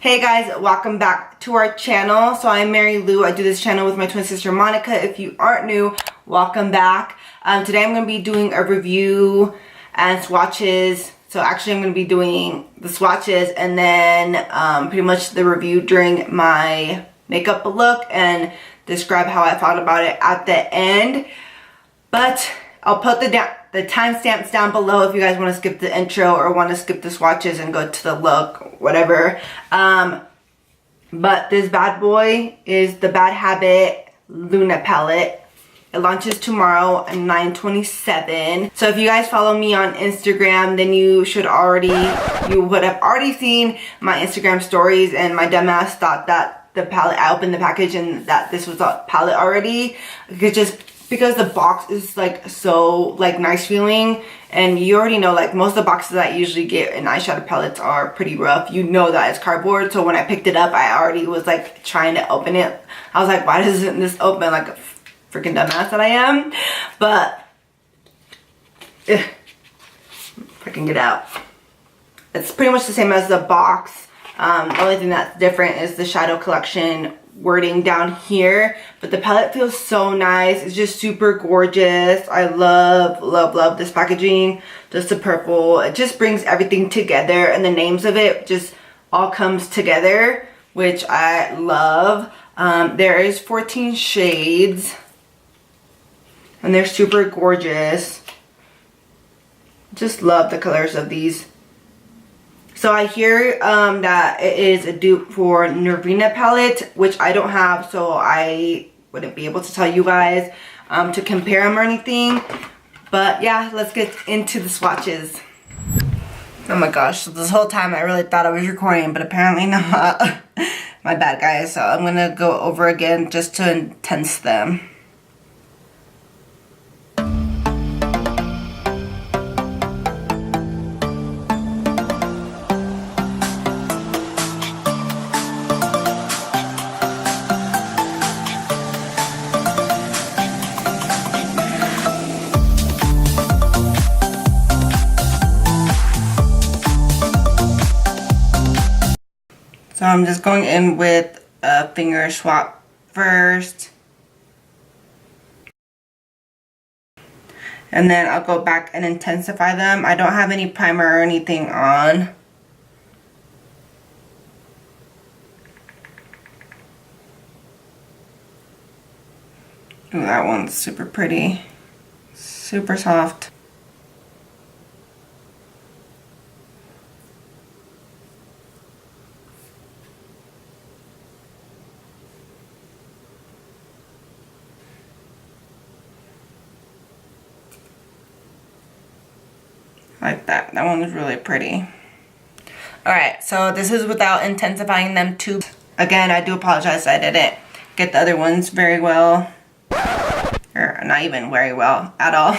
Hey guys, welcome back to our channel. So I'm Mary Lou. I do this channel with my twin sister Monica. If you aren't new, welcome back. Today I'm going to be doing a review and swatches. So actually I'm going to be doing the swatches and then pretty much the review during my makeup look and describe how I thought about it at the end. But I'll put the timestamps down below if you guys want to skip the intro or want to skip the swatches and go to the look, whatever. But this bad boy is the Bad Habit Luna palette. It launches tomorrow at 9/27. So if you guys follow me on Instagram, then you would have already seen my Instagram stories, and my dumbass thought that the palette, I opened the package and that this was a palette already. Because the box is like so like nice feeling, and you already know like most of the boxes I usually get in eyeshadow palettes are pretty rough. You know that it's cardboard. So when I picked it up, I already was like trying to open it. I was like, why doesn't this open, like a freaking dumbass that I am? But if I can get out, it's pretty much the same as the box. The only thing that's different is the shadow collection wording down here, but the palette feels so nice. It's just super gorgeous. I love this packaging. Just the purple, it just brings everything together, and the names of it just all comes together, which I love. There is 14 shades and they're super gorgeous. Just love the colors of these. So I hear that it is a dupe for Nervina palette, which I don't have, so I wouldn't be able to tell you guys to compare them or anything. But yeah, let's get into the swatches. Oh my gosh, so this whole time I really thought I was recording, but apparently not. My bad, guys. So I'm going to go over again just to intense them. So I'm just going in with a finger swap first. And then I'll go back and intensify them. I don't have any primer or anything on. Ooh, that one's super pretty. Super soft. Like that. That one was really pretty. Alright, so this is without intensifying them too. Again, I do apologize I didn't get the other ones very well. Or not even very well at all.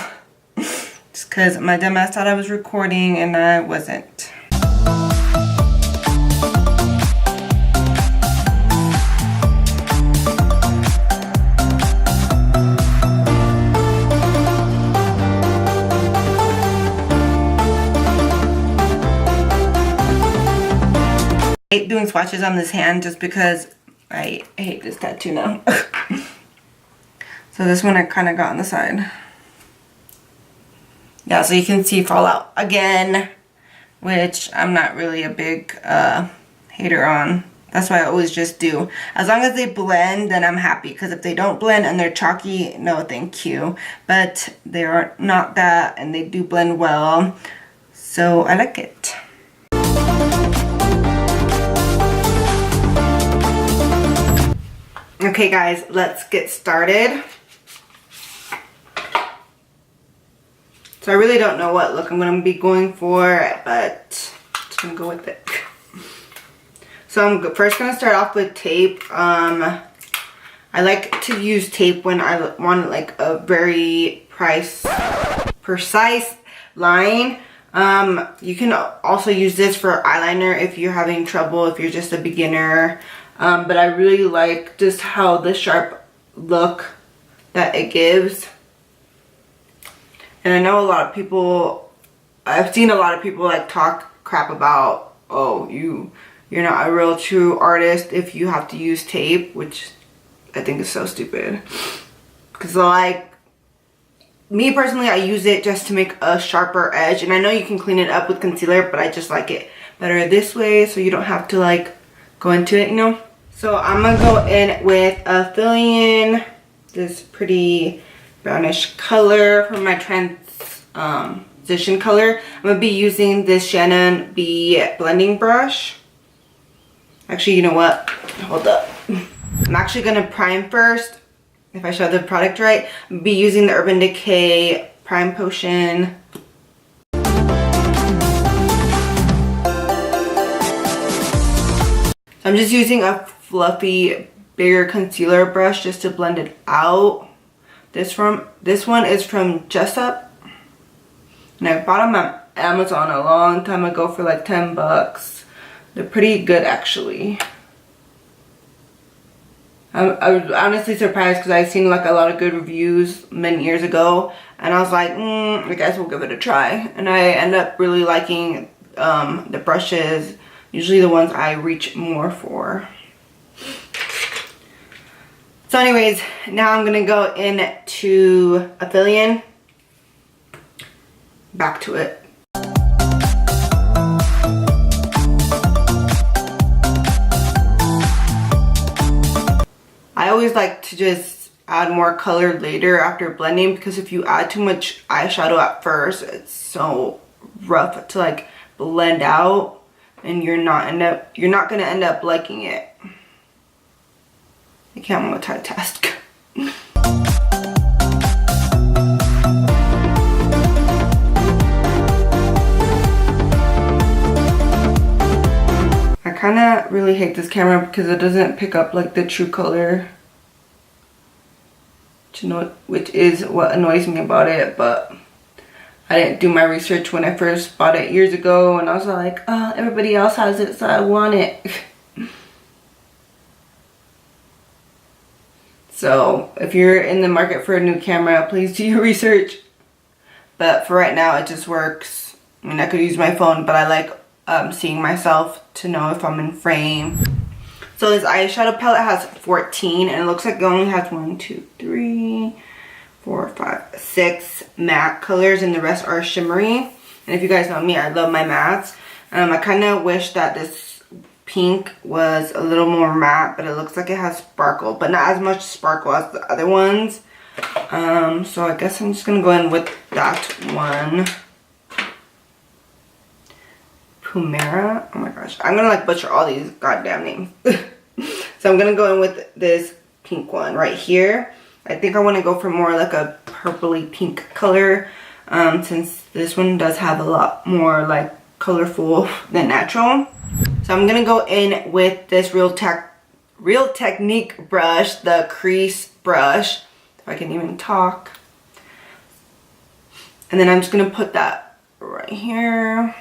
Just because my dumbass thought I was recording and I wasn't. I hate doing swatches on this hand just because I hate this tattoo now. So this one I kind of got on the side. Yeah, so you can see fallout again, which I'm not really a big hater on. That's why I always just do. As long as they blend, then I'm happy. Because if they don't blend and they're chalky, no thank you. But they are not that, and they do blend well. So I like it. Okay guys, let's get started. So I really don't know what look I'm going to be going for, but I'm just going to go with it. So I'm first going to start off with tape. I like to use tape when I want like a very precise line. You can also use this for eyeliner if you're having trouble, if you're just a beginner. But I really like just how the sharp look that it gives. And I know a lot of people, I've seen a lot of people like talk crap about, oh, you you're not a real true artist if you have to use tape, which I think is so stupid. Because like, me personally, I use it just to make a sharper edge. And I know you can clean it up with concealer, but I just like it better this way so you don't have to like go into it, you know. So I'm gonna go in with a fill-in, this pretty brownish color for my transition color. I'm gonna be using this Shannon B blending brush. Actually, you know what? Hold up. I'm actually gonna prime first. If I show the product right, I'll be using the Urban Decay Prime Potion. I'm just using a fluffy, bigger concealer brush just to blend it out. This one is from Jessup, and I bought them on Amazon a long time ago for like 10 bucks. They're pretty good actually. I was honestly surprised because I've seen like a lot of good reviews many years ago, and I was like, I guess we'll give it a try. And I end up really liking the brushes, usually the ones I reach more for. So anyways, now I'm gonna go into a fill-in. Back to it. I always like to just add more color later after blending, because if you add too much eyeshadow at first, it's so rough to like blend out, and you're not gonna end up liking it. I can't multitask. I kind of really hate this camera because it doesn't pick up like the true color, which is what annoys me about it. But I didn't do my research when I first bought it years ago, and I was like, oh, everybody else has it, so I want it. So if you're in the market for a new camera, please do your research. But for right now, it just works. I mean, I could use my phone, but I like seeing myself to know if I'm in frame. So this eyeshadow palette has 14, and it looks like it only has 1, 2, 3, 4, 5, 6 matte colors, and the rest are shimmery. And if you guys know me, I love my mattes. I kind of wish that this pink was a little more matte, but it looks like it has sparkle, but not as much sparkle as the other ones. So I guess I'm just gonna go in with that one. Pumera. Oh my gosh, I'm gonna like butcher all these goddamn names. So I'm gonna go in with this pink one right here. I think I want to go for more like a purpley pink color, since this one does have a lot more like colorful than natural. So I'm gonna go in with this Real Technique brush, the crease brush, if I can even talk. And then I'm just gonna put that right here.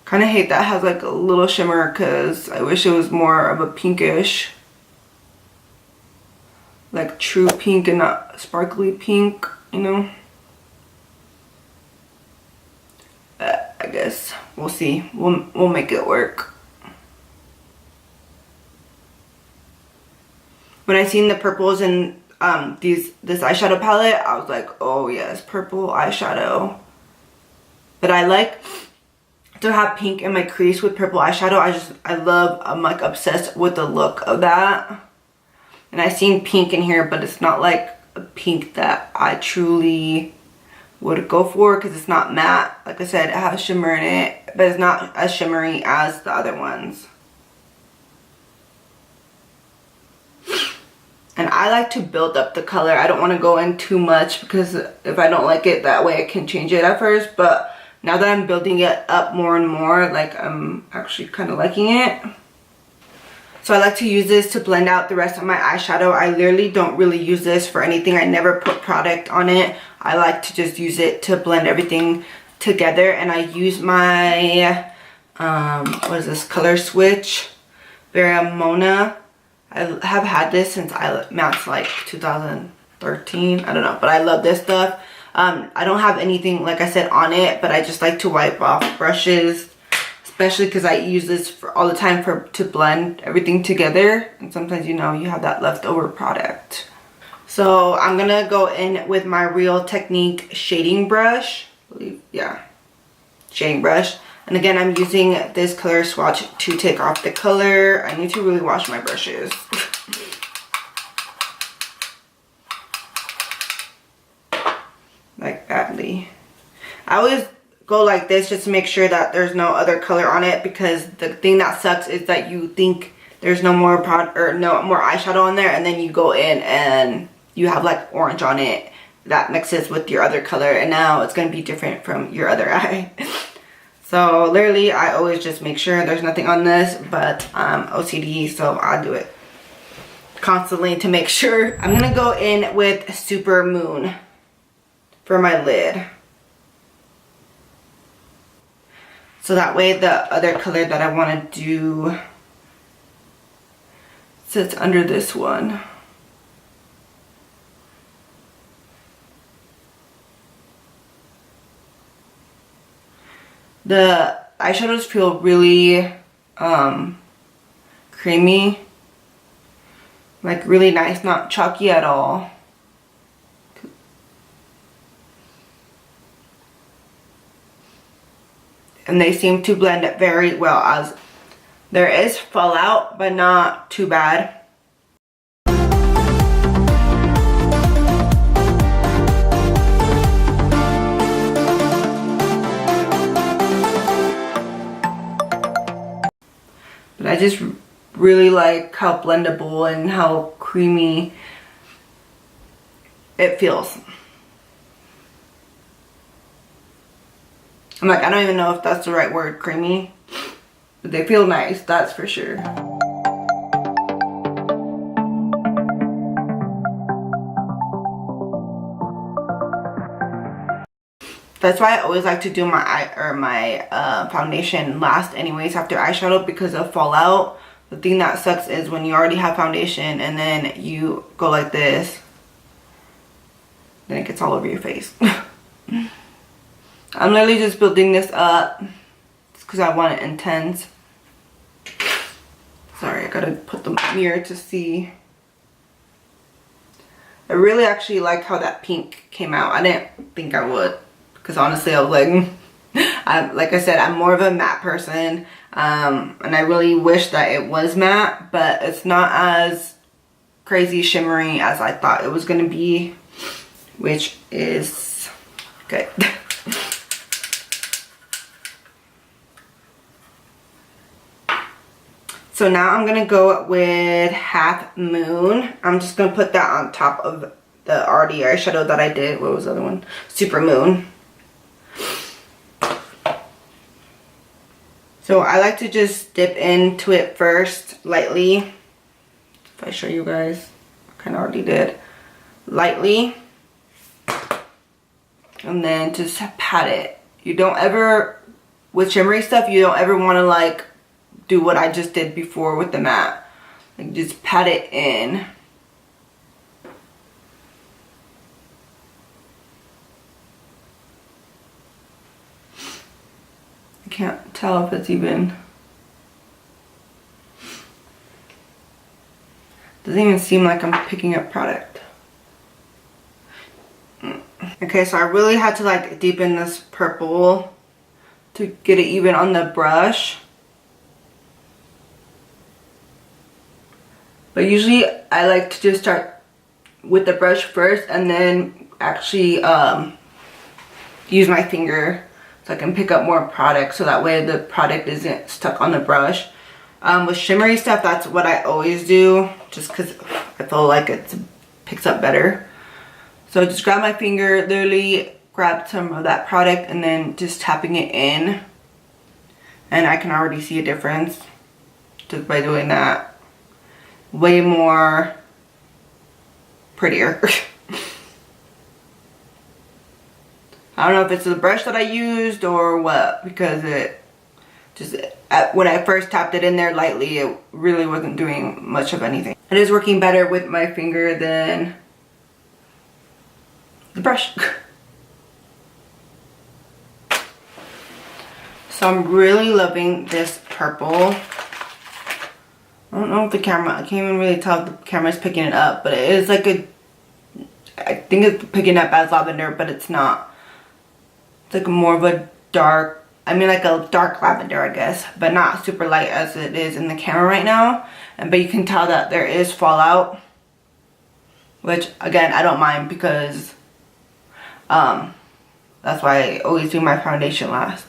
Kind of hate that it has like a little shimmer, because I wish it was more of a pinkish, like true pink and not sparkly pink, you know. But I guess we'll see. We'll make it work. When I seen the purples in this eyeshadow palette, I was like, oh yes, purple eyeshadow. But I like to have pink in my crease with purple eyeshadow. I'm like obsessed with the look of that. And I seen pink in here, but it's not like a pink that I truly would go for, because it's not matte. Like I said, it has shimmer in it, but it's not as shimmery as the other ones. And I like to build up the color. I don't want to go in too much, because if I don't like it that way, I can change it at first. But now that I'm building it up more and more, like I'm actually kind of liking it. So I like to use this to blend out the rest of my eyeshadow. I literally don't really use this for anything. I never put product on it. I like to just use it to blend everything together. And I use my, what is this, Color Switch Veramona. I have had this since I mapped like 2010, 13, I don't know, but I love this stuff. I don't have anything, like I said, on it, but I just like to wipe off brushes, especially because I use this for all the time to blend everything together, and sometimes, you know, you have that leftover product. So I'm gonna go in with my Real Technique shading brush. Yeah, shading brush. And again, I'm using this color swatch to take off the color. I need to really wash my brushes. Like badly. I always go like this just to make sure that there's no other color on it, because the thing that sucks is that you think there's no more product or no more eyeshadow on there, and then you go in and you have like orange on it that mixes with your other color, and now it's going to be different from your other eye. So literally I always just make sure there's nothing on this, but I'm OCD, so I do it constantly to make sure. I'm going to go in with Super Moon for my lid. So that way the other color that I want to do sits under this one. The eyeshadows feel really creamy, like really nice, not chalky at all. And they seem to blend it very well, as there is fallout, but not too bad. But I just really like how blendable and how creamy it feels. I'm like, I don't even know if that's the right word, creamy. But they feel nice, that's for sure. That's why I always like to do my foundation last anyways, after eyeshadow, because of fallout. The thing that sucks is when you already have foundation and then you go like this, then it gets all over your face. I'm literally just building this up because I want it intense. Sorry, I gotta put the mirror to see. I really actually like how that pink came out. I didn't think I would, because honestly I was like, like I said, I'm more of a matte person, and I really wish that it was matte, but it's not as crazy shimmery as I thought it was gonna be, which is good. So now I'm gonna go with Half Moon. I'm just gonna put that on top of the already eyeshadow that I did. What was the other one? Super Moon. So I like to just dip into it first, lightly. If I show you guys, I kind of already did. Lightly. And then just pat it. You don't ever, with shimmery stuff, you don't ever want to like do what I just did before with the matte. Like just pat it in. I can't tell if it's even, doesn't even seem like I'm picking up product. Okay, so I really had to like deepen this purple to get it even on the brush. But usually I like to just start with the brush first and then actually use my finger so I can pick up more product, so that way the product isn't stuck on the brush. With shimmery stuff, that's what I always do, just because I feel like it picks up better. So just grab my finger, literally grab some of that product and then just tapping it in. And I can already see a difference just by doing that. Way more prettier. I don't know if it's the brush that I used or what, because it just, when I first tapped it in there lightly, it really wasn't doing much of anything. It is working better with my finger than the brush. So I'm really loving this purple. I don't know if the camera, I can't even really tell if the camera's picking it up, but it is like a, I think it's picking up as lavender, but it's not. It's like more of a dark, I mean like a dark lavender, I guess, but not super light as it is in the camera right now. But you can tell that there is fallout, which again, I don't mind because that's why I always do my foundation last.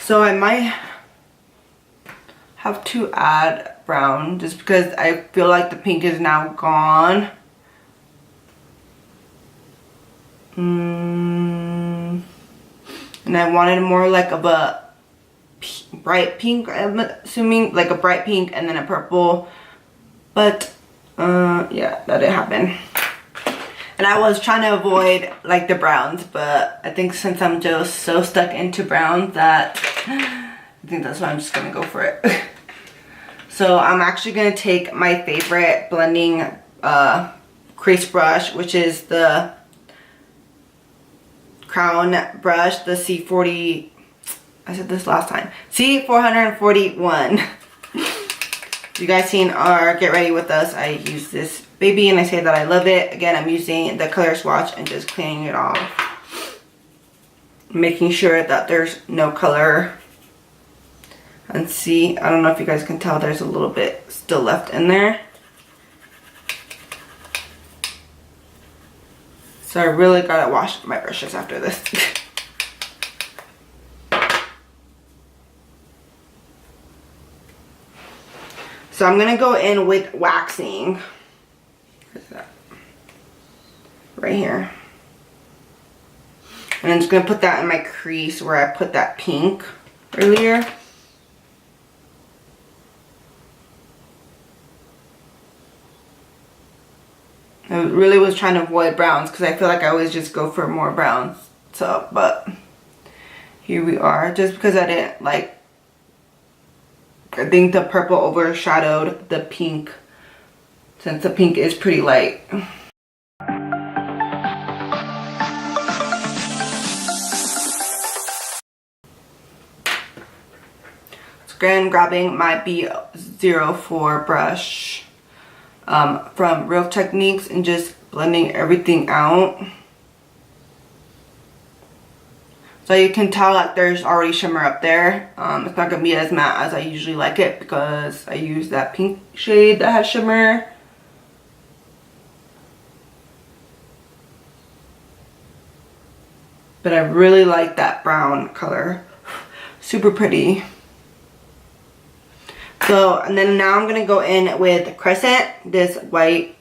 So I might have to add brown just because I feel like the pink is now gone. And I wanted more like of a bright pink, I'm assuming, like a bright pink and then a purple. But yeah, that didn't happen. And I was trying to avoid like the browns, but I think since I'm just so stuck into browns that I think that's why I'm just gonna go for it. So I'm actually gonna take my favorite blending crease brush, which is the Crown brush, the C40, I said this last time, C441. You guys seen our Get Ready With Us, I use this baby and I say that I love it. Again, I'm using the color swatch and just cleaning it off, making sure that there's no color. And see, I don't know if you guys can tell, there's a little bit still left in there. So I really gotta wash my brushes after this. So I'm gonna go in with waxing. Where's that? Right here. And I'm just gonna put that in my crease where I put that pink earlier. I really was trying to avoid browns because I feel like I always just go for more browns. So, but here we are. Just because I didn't like, I think the purple overshadowed the pink, since the pink is pretty light. So again, grabbing my B04 brush from Real Techniques and just blending everything out. So you can tell that there's already shimmer up there. It's not going to be as matte as I usually like it because I use that pink shade that has shimmer. But I really like that brown color. Super pretty. So, and then now I'm going to go in with Crescent, this white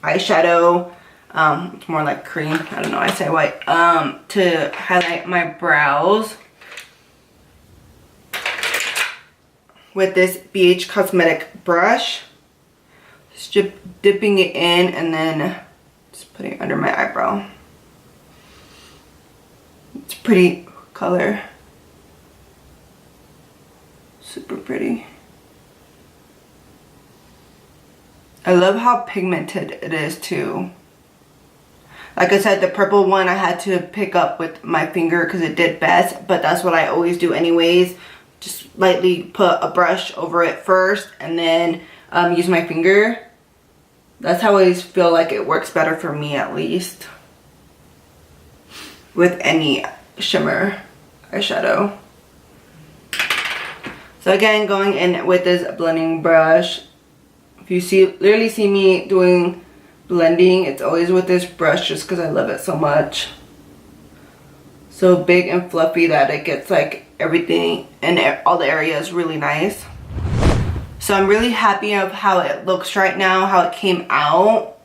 eyeshadow. It's more like cream. I don't know, I say white. To highlight my brows. With this BH Cosmetic brush. Just dipping it in and then just putting it under my eyebrow. It's a pretty color. Super pretty. I love how pigmented it is too. Like I said, the purple one I had to pick up with my finger because it did best, but that's what I always do anyways. Just lightly put a brush over it first and then use my finger. That's how I always feel like it works better for me, at least, with any shimmer eyeshadow. So again, going in with this blending brush. If you literally see me doing blending, it's always with this brush just because I love it so much. So big and fluffy that it gets like everything and all the areas really nice. So I'm really happy of how it looks right now, how it came out.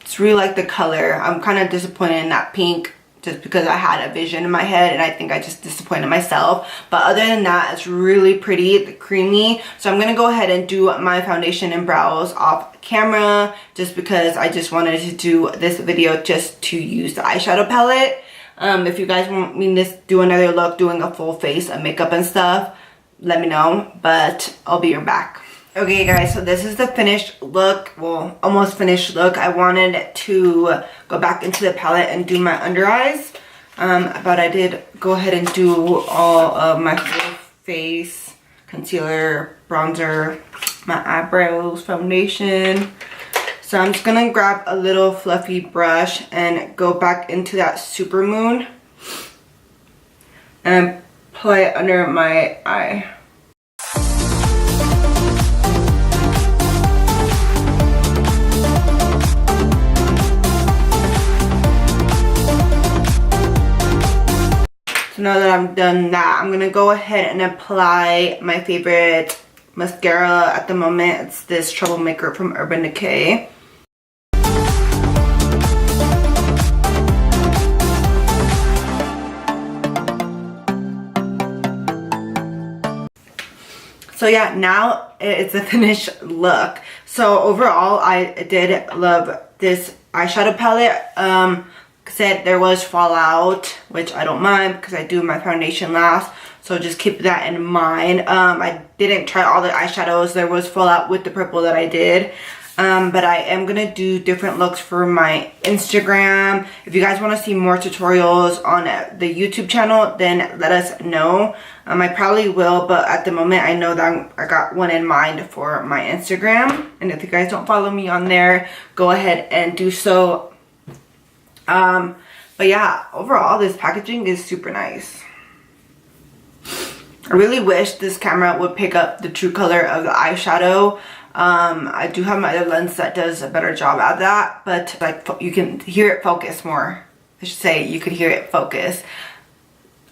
It's really like the color. I'm kind of disappointed in that pink just because I had a vision in my head and I think I just disappointed myself. But other than that, it's really pretty, creamy. So I'm going to go ahead and do my foundation and brows off camera just because I just wanted to do this video just to use the eyeshadow palette. If you guys want me to do another look doing a full face of makeup and stuff, let me know, but I'll be right back. Okay guys, so this is the finished look, well, almost finished look. I wanted to go back into the palette and do my under eyes, but I did go ahead and do all of my full face, concealer, bronzer, my eyebrows, foundation. So I'm just gonna grab a little fluffy brush and go back into that Supermoon and apply it under my eye. So now that I'm done that, I'm gonna go ahead and apply my favorite mascara at the moment. It's this Troublemaker from Urban Decay. So yeah, now it's a finished look. So overall, I did love this eyeshadow palette. Said there was fallout, which I don't mind because I do my foundation last. So just keep that in mind. I didn't try all the eyeshadows. There was fallout with the purple that I did. But I am going to do different looks for my Instagram. If you guys want to see more tutorials on the YouTube channel, then let us know. I probably will, but at the moment I know that I got one in mind for my Instagram. And if you guys don't follow me on there, go ahead and do so. But yeah, overall this packaging is super nice. I really wish this camera would pick up the true color of the eyeshadow. I do have my other lens that does a better job at that, but like you can hear it focus more. I should say you could hear it focus.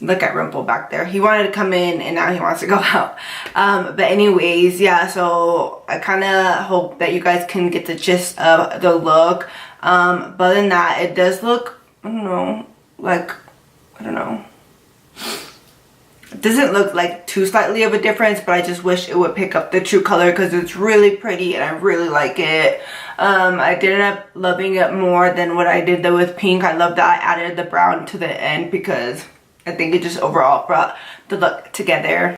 Look at Rumple back there. He wanted to come in and now he wants to go out. But anyways, yeah, so I kind of hope that you guys can get the gist of the look. But other than that, it does look, I don't know, like, I don't know. It doesn't look like too slightly of a difference, but I just wish it would pick up the true color because it's really pretty and I really like it. I did end up loving it more than what I did though with pink. I love that I added the brown to the end because I think it just overall brought the look together.